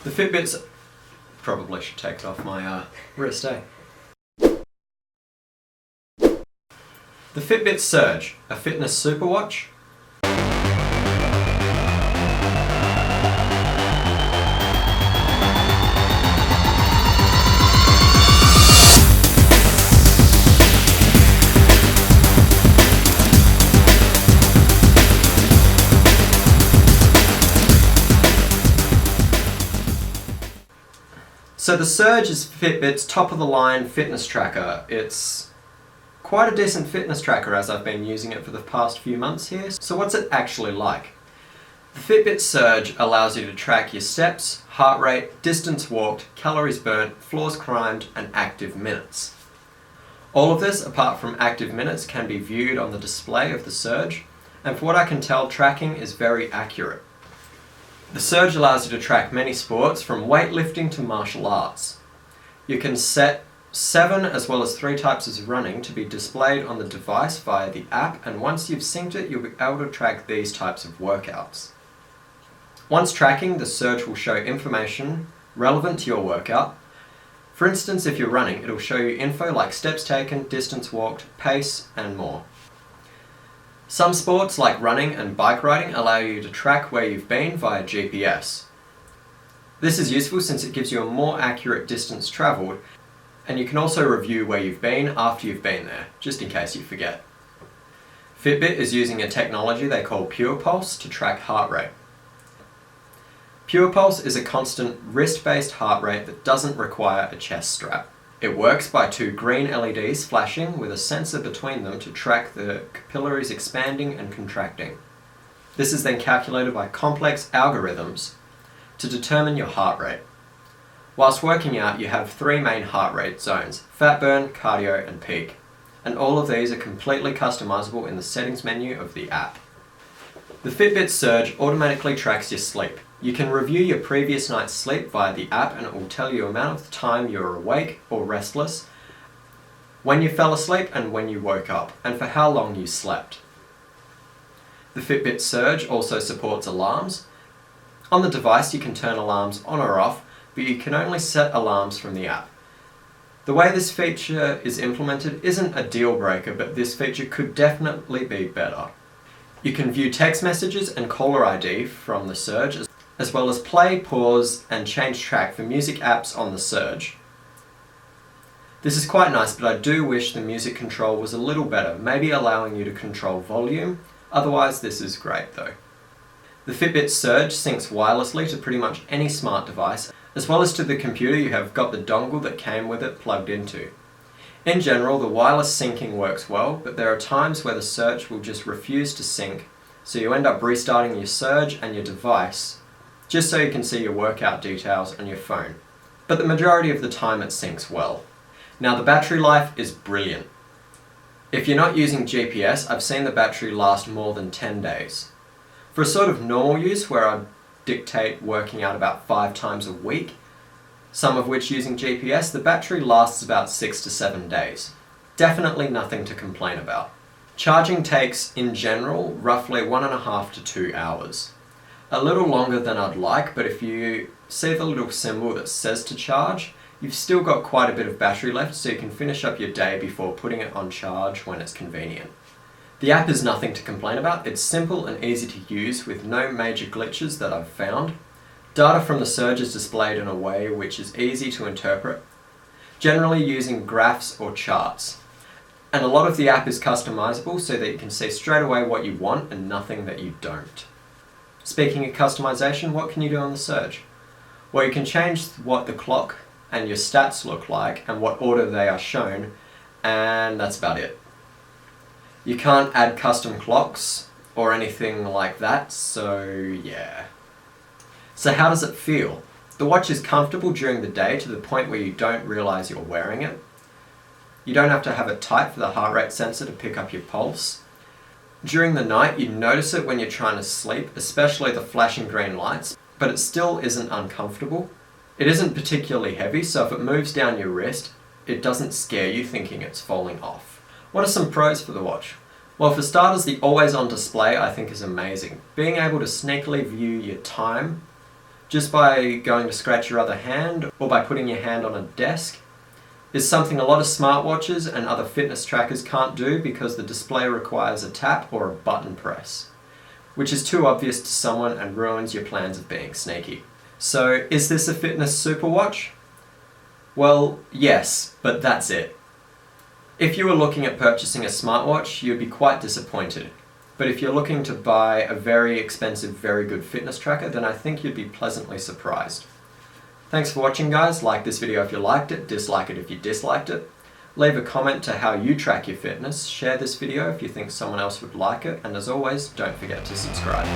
The Fitbit's... Probably should take it off my wrist, eh? The Fitbit Surge, a fitness superwatch. So the Surge is Fitbit's top-of-the-line fitness tracker. It's quite a decent fitness tracker as I've been using it for the past few months here. So what's it actually like? The Fitbit Surge allows you to track your steps, heart rate, distance walked, calories burnt, floors climbed, and active minutes. All of this, apart from active minutes, can be viewed on the display of the Surge, and for what I can tell, tracking is very accurate. The Surge allows you to track many sports, from weightlifting to martial arts. You can set 7 as well as 3 types of running to be displayed on the device via the app, and once you've synced it, you'll be able to track these types of workouts. Once tracking, the Surge will show information relevant to your workout. For instance, if you're running, it'll show you info like steps taken, distance walked, pace, and more. Some sports like running and bike riding allow you to track where you've been via GPS. This is useful since it gives you a more accurate distance travelled, and you can also review where you've been after you've been there, just in case you forget. Fitbit is using a technology they call PurePulse to track heart rate. PurePulse is a constant wrist-based heart rate that doesn't require a chest strap. It works by 2 green LEDs flashing with a sensor between them to track the capillaries expanding and contracting. This is then calculated by complex algorithms to determine your heart rate. Whilst working out, you have 3 main heart rate zones: fat burn, cardio, and peak. And all of these are completely customizable in the settings menu of the app. The Fitbit Surge automatically tracks your sleep. You can review your previous night's sleep via the app, and it will tell you the amount of time you were awake or restless, when you fell asleep and when you woke up, and for how long you slept. The Fitbit Surge also supports alarms. On the device you can turn alarms on or off, but you can only set alarms from the app. The way this feature is implemented isn't a deal breaker, but this feature could definitely be better. You can view text messages and caller ID from the Surge, as well as play, pause, and change track for music apps on the Surge. This is quite nice, but I do wish the music control was a little better, maybe allowing you to control volume. Otherwise, this is great though. The Fitbit Surge syncs wirelessly to pretty much any smart device, as well as to the computer you have got the dongle that came with it plugged into. In general, the wireless syncing works well, but there are times where the Surge will just refuse to sync, so you end up restarting your Surge and your device just so you can see your workout details on your phone. But the majority of the time it syncs well. Now the battery life is brilliant. If you're not using GPS, I've seen the battery last more than 10 days. For a sort of normal use where I dictate working out about 5 times a week, some of which using GPS, the battery lasts about 6 to 7 days. Definitely nothing to complain about. Charging takes, in general, roughly 1.5 to 2 hours. A little longer than I'd like, but if you see the little symbol that says to charge, you've still got quite a bit of battery left, so you can finish up your day before putting it on charge when it's convenient. The app is nothing to complain about. It's simple and easy to use with no major glitches that I've found. Data from the Surge is displayed in a way which is easy to interpret, generally using graphs or charts. And a lot of the app is customizable so that you can see straight away what you want and nothing that you don't. Speaking of customization, what can you do on the Surge? Well, you can change what the clock and your stats look like and what order they are shown, and that's about it. You can't add custom clocks or anything like that, so yeah. So how does it feel? The watch is comfortable during the day to the point where you don't realise you're wearing it. You don't have to have it tight for the heart rate sensor to pick up your pulse. During the night, you notice it when you're trying to sleep, especially the flashing green lights, but it still isn't uncomfortable. It isn't particularly heavy, so if it moves down your wrist, it doesn't scare you thinking it's falling off. What are some pros for the watch? Well, for starters, the always-on display I think is amazing. Being able to sneakily view your time just by going to scratch your other hand or by putting your hand on a desk, is something a lot of smartwatches and other fitness trackers can't do because the display requires a tap or a button press, which is too obvious to someone and ruins your plans of being sneaky. So, is this a fitness superwatch? Well, yes, but that's it. If you were looking at purchasing a smartwatch, you'd be quite disappointed. But if you're looking to buy a very expensive, very good fitness tracker, then I think you'd be pleasantly surprised. Thanks for watching, guys. Like this video if you liked it, dislike it if you disliked it. Leave a comment to how you track your fitness, share this video if you think someone else would like it, and as always, don't forget to subscribe.